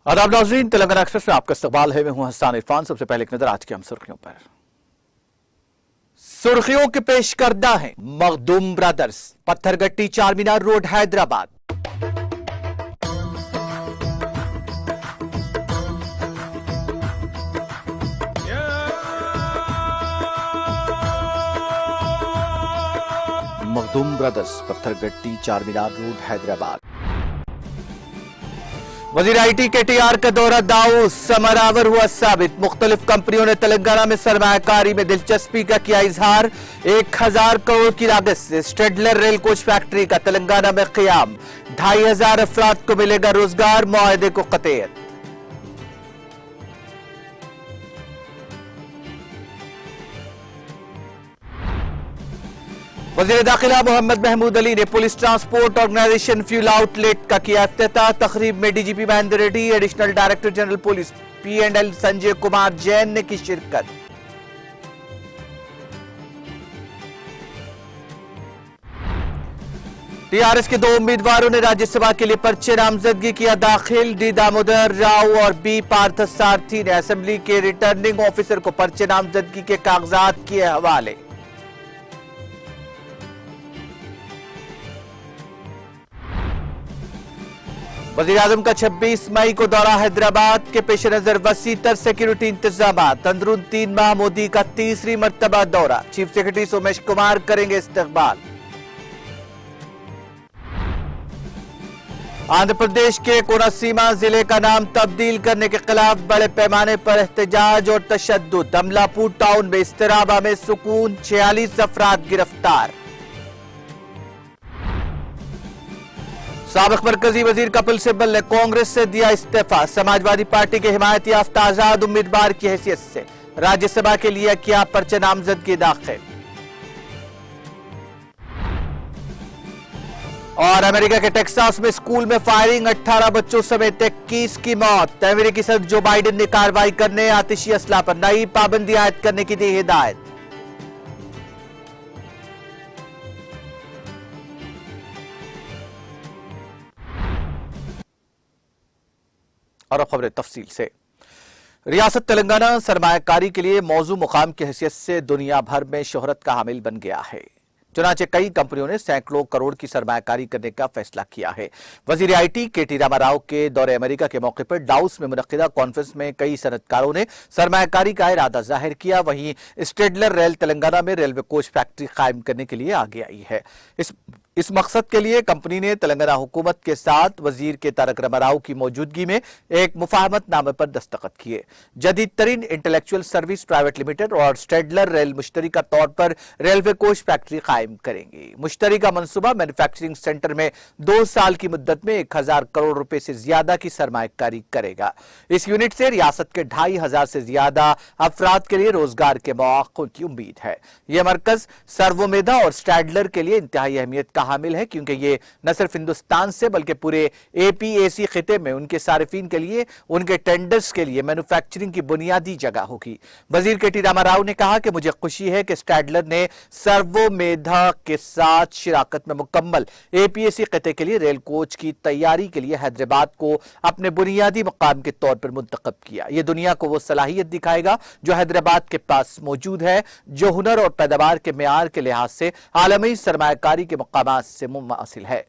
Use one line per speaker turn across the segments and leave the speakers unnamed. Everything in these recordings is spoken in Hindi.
आदाब नाज़रीन, तेलंगाना एक्सप्रेस में आपका इस्तकबाल है। मैं हूं हसन इरफान। सबसे पहले एक नजर आज की हम सुर्खियों पर। सुर्खियों के पेश करदा है Makhdoom brothers, Pathergatti Charminar road Hyderabad. Makhdoom brothers, Pathergatti Charminar road Hyderabad. वजीर आईटी केटीआर का दौरा दाऊस समरावर हुआ साबित। मुख्तलिफ कंपनियों ने तेलंगाना में सरमायाकारी में दिलचस्पी का किया इजहार। 1000 करोड़ की लागत से स्ट्रेडलर रेल कोच फैक्ट्री का तेलंगाना में क़याम। 2500 अफराद को मिलेगा रोजगार, मुआहदे को क़तईयत। वज़ीर दाखिला मोहम्मद महमूद अली ने police transport organisation fuel outlet का किया इफ्तिताह। तकरीब में DGP Mahender Reddy, additional director general police P and L Sanjay Kumar Jain ने की शिरकत। टीआरएस के 2 उम्मीदवारों ने राज्यसभा के लिए पर्चे नामजदगी किया दाखिल। डी दामोदर राव और बी पार्थसारथी ने असेंबली के रिटर्निंग ऑफिसर को पर्चे नामजदगी के कागजात किए हवाले। वज़ीर आज़म का 26 मई को दौरा हैदराबाद के पेश नजर वसी तर सिक्योरिटी इंतजाम। अंदरून 3 माह मोदी का तीसरी मर्तबा दौरा। चीफ सेक्रेटरी सोमेश कुमार करेंगे इस्तकबाल। आंध्र प्रदेश के कोनसीमा जिले का नाम तब्दील करने के खिलाफ बड़े पैमाने पर एहतजाज और तशद्दुद। अमलापुर टाउन में इस्तिराबा में सुकून, 46 अफराद गिरफ्तार। साबिक मरकजी वजीर कपिल सिब्बल ने कांग्रेस से दिया इस्तीफा। समाजवादी पार्टी के हिमायत याफ्ता आजाद उम्मीदवार की हैसियत से राज्यसभा के लिए किया पर्चा नामजदगी दाखिल। और अमेरिका के टेक्सास में स्कूल में फायरिंग, 18 बच्चों समेत 21 की मौत। अमेरिकी सदर जो बाइडेन ने कार्रवाई करने आतिशी असला पर नई पाबंदी आयद करने की दी हिदायत। और अब खबरें तफसील से। रियासत तेलंगाना सरमायाकारी के लिए मौजू मुकाम की हैसियत से दुनिया भर में शोहरत का हामिल बन गया है। चुनाचे कई कंपनियों ने सैकड़ों करोड़ की सरमायाकारी करने का फैसला किया है। वजीर आईटी केटी रामाराव के दौरे अमेरिका के मौके पर डाउस में मुनक्किदा कॉन्फ्रेंस में कई सनतकारों ने सरमायाकारी का इरादा जाहिर किया। वहीं स्ट्रेडलर रेल तेलंगाना में रेलवे कोच फैक्ट्री कायम करने के लिए आगे आई है। इस मकसद के लिए कंपनी ने तेलंगाना हुकूमत के साथ वजीर के तारक रामाराव की मौजूदगी में एक मुफाहमतनामे पर दस्तखत किए। जदीद तरीन इंटेलेक्चुअल सर्विस प्राइवेट लिमिटेड और स्ट्रेडलर रेल मुश्तरका तौर पर रेलवे कोच फैक्ट्री कायम करेंगी। मुश्तरी का मनसूबा मैन्युफैक्चरिंग सेंटर में 2 साल की मुद्दत में 1000 करोड़ रुपए से ज्यादा की सरमायाकारी करेगा। इस यूनिट से रियासत के 2500 से ज्यादा अफराद के लिए रोजगार के मौकों की उम्मीद है। यह मरकज सर्वोमेधा और स्ट्रेडलर के लिए इंतहाई अहमियत का हामिल है, क्योंकि ये न सिर्फ हिंदुस्तान से बल्कि पूरे एपीएसी खिते में उनके सारिफीन के लिए, उनके टेंडर्स के लिए मैन्युफैक्चरिंग की बुनियादी जगह होगी। वजीर केटी रामाराव ने कहा कि मुझे खुशी है कि स्ट्रेडलर ने सर्वोमेधा के साथ शिराकत में मुकम्मल एपीएसी खिते के लिए रेल कोच की तैयारी के लिए हैदराबाद को अपने बुनियादी मकाम के तौर पर मुंतखब किया। यह दुनिया को वो सलाहियत दिखाएगा जो हैदराबाद के पास मौजूद है, जो हुनर और पैदावार के मेयार के लिहाज से आलमी सरमायाकारी के मकामात से मुमासिल है।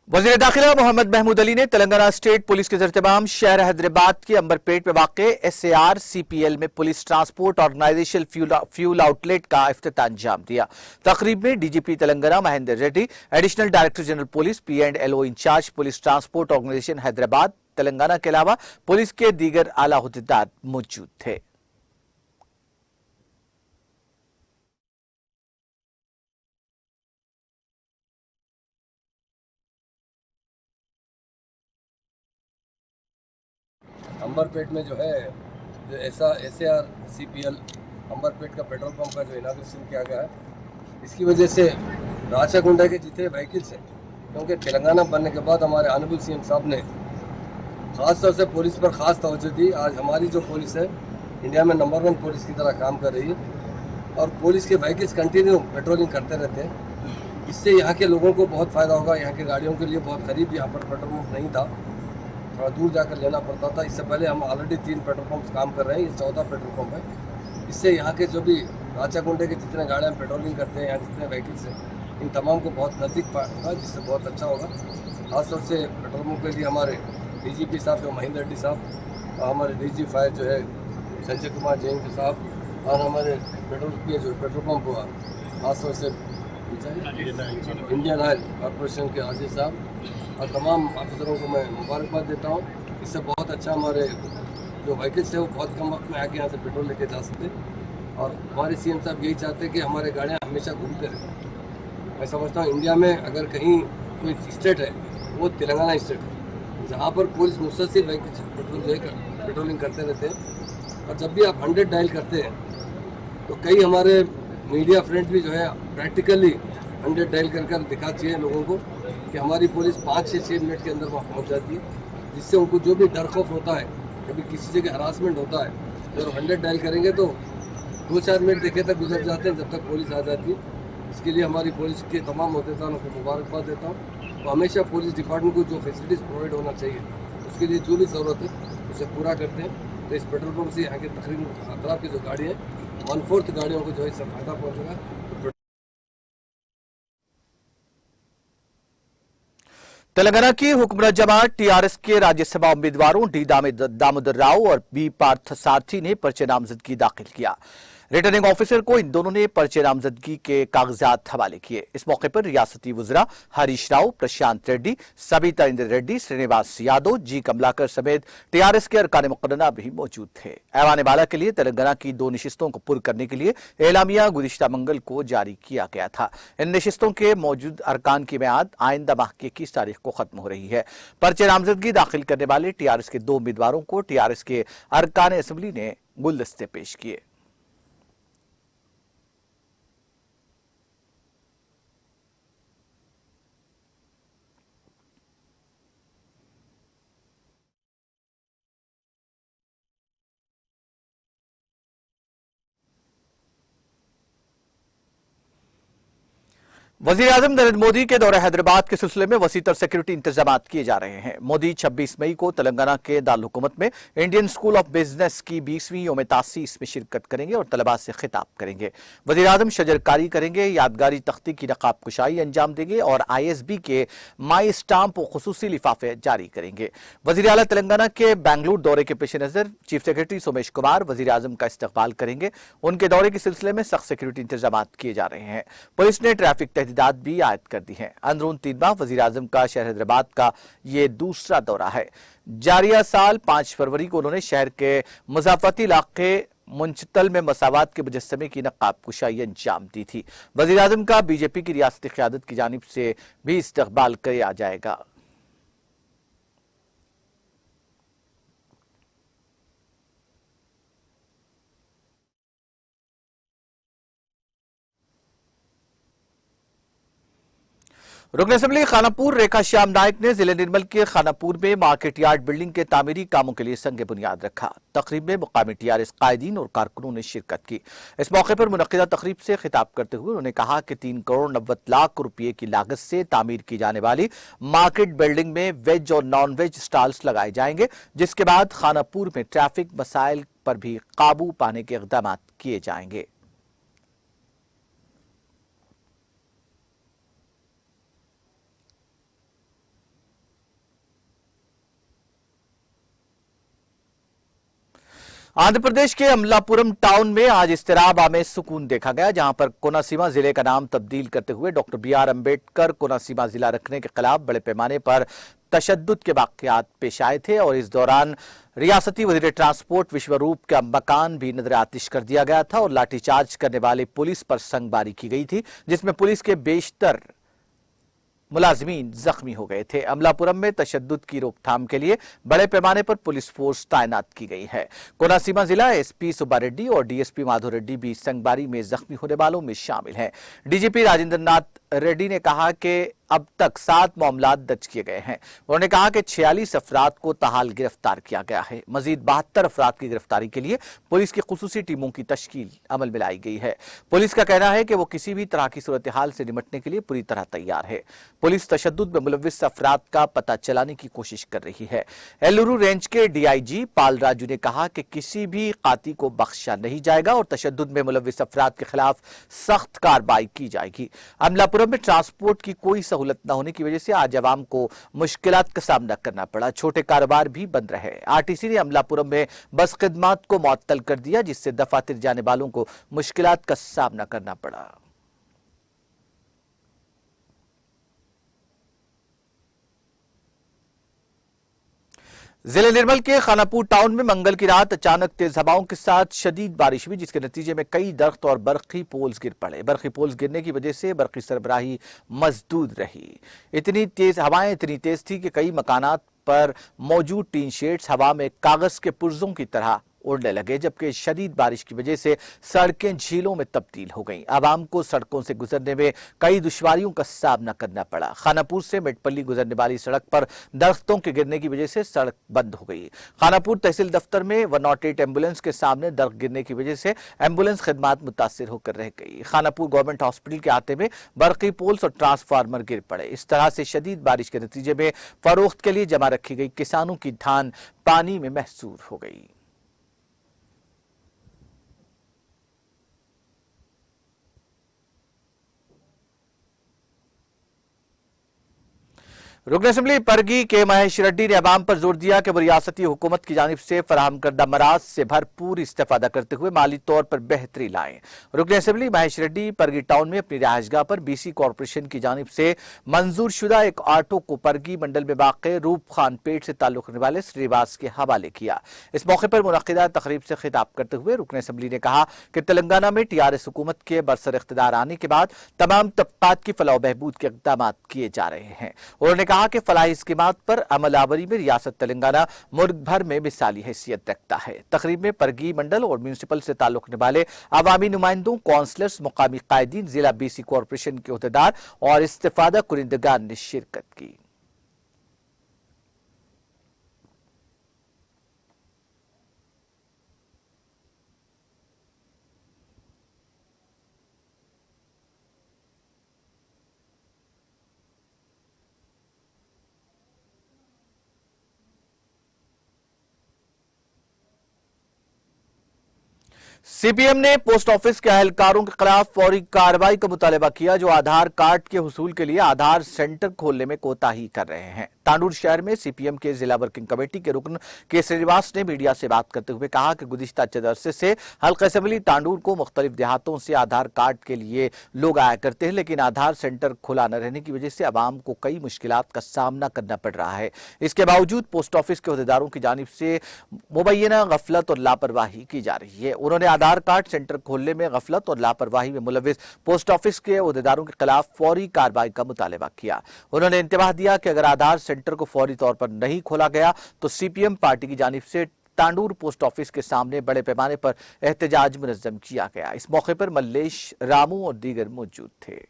वज़ीर दाखिला मोहम्मद महमूद अली ने तेलंगाना स्टेट पुलिस के ज़रिए शहर हैदराबाद के अंबरपेट में वाक़ एसएआर सीपीएल में police transport organisation fuel outlet का इफ्तिताह अंजाम दिया। तकरीब में DGP Telangana Mahender Reddy, additional director general police P and L O in charge police transport organisation Hyderabad Telangana के अलावा पुलिस के दीगर आला हुद्देदार मौजूद थे।
अंबरपेट में जो है जो SAR CPL अंबरपेट का पेट्रोल पंप का जो इनाग्रेशन किया गया है, इसकी वजह से राचाकुंडा के जितने व्हीकल्स हैं, क्योंकि तेलंगाना बनने के बाद हमारे ऑनरेबल CM साहब ने खास तौर से पुलिस पर खास तवज्जो दी। आज हमारी जो पुलिस है इंडिया में नंबर 1 पुलिस की तरह काम कर रही है और पुलिस के व्हीकल्स कंटिन्यू पेट्रोलिंग करते रहते हैं। इससे यहाँ के लोगों को बहुत फ़ायदा होगा। यहाँ की गाड़ियों के लिए बहुत करीब यहाँ पर पेट्रोल पंप नहीं था, थोड़ा दूर जाकर लेना पड़ता था। इससे पहले हम ऑलरेडी 3 पेट्रोल पंप्स काम कर रहे हैं, ये 14 पेट्रोल पंप है। इससे यहाँ के जो भी राचाकुंडे के जितने गाड़ियाँ पेट्रोलिंग करते हैं, यहाँ जितने व्हीकल्स हैं, इन तमाम को बहुत नज़दीक होगा, जिससे बहुत अच्छा होगा। खासतौर से पेट्रोल पंप के लिए हमारे DGP साहब जो महेंद्र रेड्डी साहब और हमारे DG फायर जो है संजय कुमार जैन के साहब और हमारे पेट्रोल पंप हुआ खासतौर से इंडियन ऑयल कॉरपोरेशन के आजिज साहब और तमाम ऑफिसरों को मैं मुबारकबाद देता हूँ। इससे बहुत अच्छा हमारे जो व्हीकल्स है वो बहुत कम वक्त में आके यहाँ से पेट्रोल लेके जा सकते और हमारे CM साहब यही चाहते हैं कि हमारे गाड़ियाँ हमेशा घूमते रहें। मैं समझता हूँ इंडिया में अगर कहीं कोई स्टेट है वो तेलंगाना स्टेट है, जहाँ पर पुलिस मुसलसिल व्हीकल्स पेट्रोलिंग करते रहते हैं। और जब भी आप 100 डायल करते हैं तो कई हमारे मीडिया फ्रेंड्स भी जो है प्रैक्टिकली 100 डायल कर दिखा चाहिए लोगों को कि हमारी पुलिस 5 से 6 मिनट के अंदर वहाँ पहुँच जाती है, जिससे उनको जो भी डर खौफ होता है, कभी किसी जगह हरासमेंट होता है, जब 100 डायल करेंगे तो 2-4 मिनट देखे तक गुजर जाते हैं जब तक पुलिस आ जाती है। इसके लिए हमारी पुलिस के तमाम अहदेदारों को मुबारकबाद देता हूँ। तो हमेशा पुलिस डिपार्टमेंट को जो फैसिलिटीज़ प्रोवाइड होना चाहिए उसके लिए जो भी ज़रूरत है उसे पूरा करते हैं। तो इस पेट्रोल पंप से यहाँ के तकरीबन अतराफ की जो गाड़ी है 1/4 गाड़ियों को जो है इससे फायदा पहुँचेगा।
तेलंगाना की हुकूमत जमात TRS के राज्यसभा उम्मीदवारों D दामोदर राव और B पार्थ सारथी ने पर्चे नामजदगी दाखिल किया। रिटर्निंग ऑफिसर को इन दोनों ने पर्चे नामजदगी के कागजात हवाले किए। इस मौके पर रियासती वुजरा हरीश राव, प्रशांत रेड्डी, सबिता इंद्र रेड्डी, श्रीनिवास यादव, G कमलाकर समेत TRS के अरकान मुकर्रना भी मौजूद थे। ऐवान बाला के लिए तेलंगाना की 2 नशिस्तों को पुर करने के लिए एलामिया गुज़िश्ता मंगल को जारी किया गया था। इन नशिस्तों के मौजूद अरकान की मियाद आइंदा माह की 21 तारीख को खत्म हो रही है। पर्चे नामजदगी दाखिल करने वाले TRS के 2 उम्मीदवारों को TRS के अरकान असेंबली ने गुलदस्ते पेश किए। वज़ीर-ए-आज़म नरेंद्र मोदी के दौरे हैदराबाद के सिलसिले में वसीतर सिक्योरिटी इंतजाम किए जा रहे हैं। मोदी 26 मई को तेलंगाना के दारुल हुकूमत में इंडियन स्कूल ऑफ बिजनेस की 20वीं यौम तासीस में शिरकत करेंगे और तलबा से खिताब करेंगे। वज़ीर-ए-आज़म शजरकारी करेंगे, यादगारी तख्ती की नकाब कुशाई अंजाम देंगे और ISB के माई स्टाम्प और खुसूसी लिफाफे जारी करेंगे। वज़ीर आला तेलंगाना के बेंगलुरु दौरे के पेश नजर चीफ सेक्रेटरी सोमेश कुमार वज़ीर-ए-आज़म का इस्तकबाल करेंगे। उनके दौरे के सिलसिले में सख्त सिक्योरिटी इंतजाम किए जा रहे हैं। पुलिस ने ट्रैफिक तहदीदात भी आयद कर दी है। अंदरून 3 माह वज़ीर-ए-आज़म का शहर हैदराबाद का ये दूसरा दौरा है। जारिया साल 5 फरवरी को उन्होंने शहर के मुज़ाफ़ती इलाके मुंचतल में मसावात के मुजस्समे की नकाब कुशाई अंजाम दी थी। वज़ीर-ए-आज़म का बीजेपी की रियासती क़यादत की जानिब से भी इस्तकबाल किया जाएगा। रुकन असेंबली खानापुर रेखा श्याम नायक ने जिले निर्मल के खानापुर में मार्केट यार्ड बिल्डिंग के तामीरी कामों के लिए संग बुनियाद रखा। तकरीब में मुकामी TRS कायदीन और कारकुनों ने शिरकत की। इस मौके पर मुनक्किदा तकरीब से खिताब करते हुए उन्होंने कहा कि 3 करोड़ 90 लाख रुपये की लागत से तामीर की जाने वाली मार्केट बिल्डिंग में वेज और नॉन वेज स्टॉल्स लगाए जाएंगे, जिसके बाद खानापुर में ट्रैफिक मसाइल पर भी काबू पाने के इक़दाम किए जाएंगे। आंध्र प्रदेश के अमलापुरम टाउन में आज इस्तिराब आमेज सुकून देखा गया, जहां पर कोनासीमा जिले का नाम तब्दील करते हुए डॉक्टर BR अम्बेडकर कोनासीमा जिला रखने के खिलाफ बड़े पैमाने पर तशद्दुद के वाकयात पेश आए थे और इस दौरान रियासती वजीर ट्रांसपोर्ट विश्वरूप का मकान भी नजर आतिश कर दिया गया था और लाठीचार्ज करने वाले पुलिस पर संगबारी की गई थी, जिसमें पुलिस के बेशतर मुलाजमीन जख्मी हो गए थे। अमलापुरम में तशद्दुद की रोकथाम के लिए बड़े पैमाने पर पुलिस फोर्स तैनात की गई है। कोनसीमा जिला एसपी सुब्बा रेड्डी और डीएसपी माधव रेड्डी भी संगबारी में जख्मी होने वालों में शामिल हैं। डीजीपी राजेंद्र नाथ रेड्डी ने कहा कि अब तक 7 मामला दर्ज किए गए हैं। उन्होंने कहा कि 46 अफराद को ताहाल गिरफ्तार किया गया है। मजीद 72 अफराद की गिरफ्तारी के लिए पुलिस की खुसूसी टीमों की तश्कील अमल में लाई गई है। पुलिस का कहना है कि वो किसी भी तरह की सूरत हाल से निपटने के लिए पूरी तरह तैयार है। पुलिस तशद्दुद में मुलव्विस अफराद का पता चलाने की कोशिश कर रही है। एलुरु रेंज के डीआईजी पाल राजू ने कहा कि किसी भी काती को बख्शा नहीं जाएगा और तशद्दुद में मुलव्विस अफराद के खिलाफ सख्त कार्रवाई की जाएगी। अमलापुरम में ट्रांसपोर्ट की कोई सहूलत न होने की वजह से आज अवाम को मुश्किलात का सामना करना पड़ा। छोटे कारोबार भी बंद रहे। आरटीसी ने अमलापुरम में बस खिदमात को मुअत्तल कर दिया, जिससे दफातर जाने वालों को मुश्किलात का सामना करना पड़ा। जिले निर्मल के खानापुर टाउन में मंगल की रात अचानक तेज हवाओं के साथ शदीद बारिश हुई, जिसके नतीजे में कई दरख्त और बरखी पोल्स गिर पड़े। बरखी पोल्स गिरने की वजह से बरखी सरबराही मजदूद रही। इतनी तेज थी कि कई मकानात पर मौजूद टीन शेड्स हवा में कागज के पुर्जों की तरह उड़ने लगे, जबकि शदीद बारिश की वजह से सड़कें झीलों में तब्दील हो गईं। आवाम को सड़कों से गुजरने में कई दुश्वारियों का सामना करना पड़ा। खानापुर से मेटपल्ली गुजरने वाली सड़क पर दरख्तों के गिरने की वजह से सड़क बंद हो गई। खानापुर तहसील दफ्तर में 108 एम्बुलेंस के सामने दरख्त गिरने की वजह से एम्बुलेंस खिदमात मुतासिर होकर रह गई। खानापुर गवर्नमेंट हॉस्पिटल के आते में बरकी पोल्स और ट्रांसफार्मर गिर पड़े। इस तरह से शदीद बारिश के नतीजे में फरोख्त के लिए जमा रखी गई किसानों की धान पानी में महसूर हो गई। रुकन असेंबली परगी के महेश रेड्डी ने अवाम पर जोर दिया कि वो रियासती हुकूमत की जानिब से फराहम करदा मराज से भरपूर इस्तेफादा करते हुए माली तौर पर बेहतरी लाएं। रुकन असेंबली महेश रेड्डी परगी टाउन में अपनी रिहायशगाह पर बीसी कॉरपोरेशन की जानिब से मंजूर शुदा एक ऑटो को परगी मंडल में वाक़ रूप खान पेट से ताल्लुक रखने वाले श्रीवास के हवाले किया। इस मौके पर मुनक़िदा तकरीब से खिताब करते हुए रुकन असेंबली ने कहा कि तेलंगाना में टीआरएस हुकूमत के बरसर इख्तिदार आने के बाद तमाम तबकात की फलाह बहबूद के इक़दाम किए जा रहे हैं। उन्होंने कहा कि फलाही स्कीमात पर अमलावरी में रियासत तेलंगाना मुल्क भर में मिसाली हैसियत रखता है। तकरीब में परगी मंडल और म्यूनिसिपल से ताल्लुक रखने वाले अवामी नुमाइंदों, काउंसलर्स, मुकामी कायदीन, जिला बीसी कॉरपोरेशन के अहदेदार और इस्तेफादा कुरिंदगान ने शिरकत की। सीपीएम ने पोस्ट ऑफिस के अहलकारों के खिलाफ फौरी कार्रवाई का मुतालबा किया, जो आधार कार्ड के हुसूल के लिए आधार सेंटर खोलने में कोताही कर रहे हैं। तांडूर शहर में सीपीएम के जिला वर्किंग कमेटी के रुकन के श्रीनिवास ने मीडिया से बात करते हुए कहा कि गुज़िश्ता चंद अरसे से हल्का असेंबली तांडूर को मुख्तलिफ देहातों से आधार कार्ड के लिए लोग आया करते हैं, लेकिन आधार सेंटर खुला न रहने की वजह से आवाम को कई मुश्किलात का सामना करना पड़ रहा है। इसके बावजूद पोस्ट ऑफिस के अहदेदारों की जानिब से मुबैना गफलत और लापरवाही की जा रही है। उन्होंने आधार कार्ड सेंटर खोलने में गफलत और लापरवाही में मुलविस पोस्ट ऑफिस के अहदेदारों के खिलाफ फौरी कार्रवाई का मुतालबा किया। उन्होंने इंतबाह दिया कि अगर आधार सेंटर को फौरी तौर पर नहीं खोला गया तो सीपीएम पार्टी की जानिब से तांडूर पोस्ट ऑफिस के सामने बड़े पैमाने पर एहतजाज मुनज़्ज़म किया गया। इस मौके पर मल्लेश, रामू और दीगर मौजूद थे।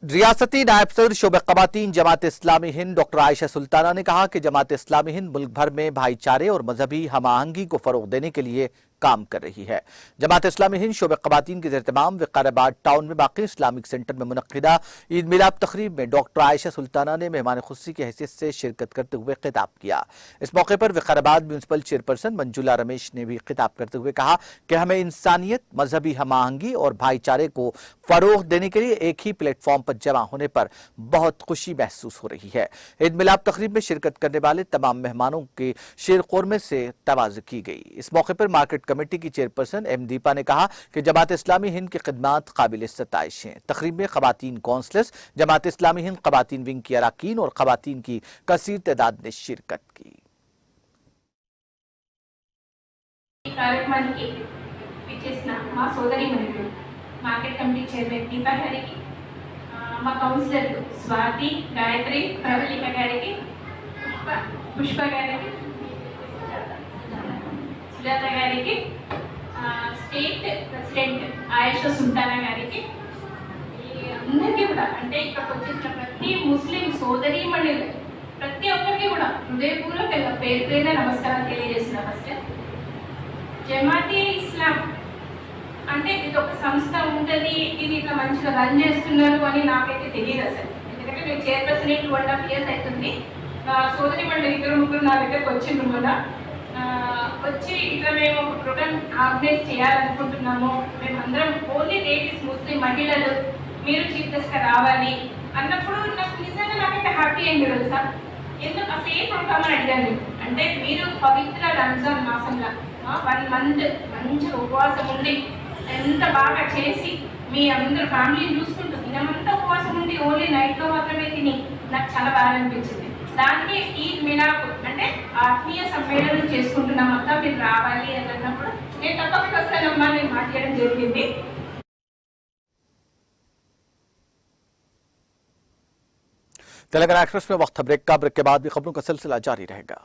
रियासती नायब सदर शोबे ख़वातीन जमात इस्लामी हिंद डॉक्टर आयशा सुल्ताना ने कहा कि जमात इस्लामी हिंद मुल्क भर में भाईचारे और मजहबी हम आहंगी को फरोग देने के लिए काम कर रही है। जमात इस्लामी हिंद शोबे ख़वातीन के एहतमाम विकाराबाद टाउन में बाकी इस्लामिक सेंटर में मुनक्किदा ईद मिलाद तकरीब में डॉक्टर आयशा सुल्ताना ने मेहमान खुसूसी की हैसियत से शिरकत करते हुए खिताब किया। इस मौके पर विकाराबाद म्यूनसिपल चेयरपर्सन मंजुला रमेश ने भी खिताब करते हुए कहा कि हमें इंसानियत, मजहबी हम आहंगी और भाईचारे को फरोग देने के लिए एक ही प्लेटफॉर्म पर जमा होने पर बहुत खुशी महसूस हो रही है। ईद मिलाद तकरीब में शिरकत करने वाले तमाम मेहमानों के शेरखुर्मे से तवाज़ की गई। इस मौके पर मार्केट कमेटी की चेयरपर्सन एम दीपा ने कहा कि जमात इस्लामी हिंद की खिदमात काबिल सताइश हैं। तकरीब में खवातीन काउंसलर्स, जमात इस्लामी हिंद खवातीन विंग की अरकान और खवातीन की कसीर तादाद ने शिरकत की।
కార్యక్రమానికి ఇచ్చేసిన మా సోదరి మనులు మార్కెట్ కమిటీ చైర్మన్ దీపా గారికి, మా కౌన్సిలర్లు స్వాతి, గాయత్రి, ప్రవళిక గారికి, పుష్ప గారికి, సుజాత గారికి, స్టేట్ ప్రెసిడెంట్ ఆయేషా సుల్తానా గారికి, అందరికీ కూడా అంటే ఇక్కడికి వచ్చేసిన ప్రతి ముస్లిం సోదరీమణులు ప్రతి ఒక్కరికి కూడా హృదయపూర్వకంగా పేరు పేరున నమస్కారం తెలియజేసిన. ఫస్ట్ జమాతే ఇస్లాం అంటే ఇది ఒక సంస్థ ఉంటుంది, ఇది ఇట్లా మంచిగా రన్ చేస్తున్నారు అని నాకైతే తెలియదు అసలు. ఎందుకంటే నేను చైర్పర్సన్ 2.5 years అవుతుంది. సోదరి మళ్ళీ 2-3 నా దగ్గరకు వచ్చిండ్రు మొన్న. వచ్చి ఇట్లా మేము ఒక ప్రోగ్రామ్ ఆర్గనైజ్ చేయాలనుకుంటున్నాము, మేమందరం ఓన్లీ లేడీస్ ముస్లిం మహిళలు, మీరు చీఫ్ గెస్ట్గా రావాలి అన్నప్పుడు నాకు నిజంగా నాకైతే హ్యాపీ అయింది తెలుసా. ఎందుకు అసలు ఏ ప్రోగ్రామ్ అని అడిగాను. అంటే మీరు పవిత్ర రంజాన్ మాసంలో 1 month మంచిగా ఉపవాసం ఉండి ఎంత బాగా చేసి మీ అందరూ ఫ్యామిలీని చూసుకుంటూ దినమంతా ఉపవాసం ఉండి ఓన్లీ నైట్లో మాత్రమే తిని నాకు చాలా బాగా అనిపించింది. దానికి ఈద్ మిలాద్ అంటే ఆత్మీయ సమ్మేళనం చేసుకుంటున్నాం అంతా, మీరు రావాలి అని అన్నప్పుడు నేను తప్పకుండా వస్తానమ్మా నేను మాట్లాడడం జరిగింది.
तेलंगाना एक्सप्रेस में वक्त ब्रेक का, ब्रेक के बाद भी खबरों का सिलसिला जारी रहेगा।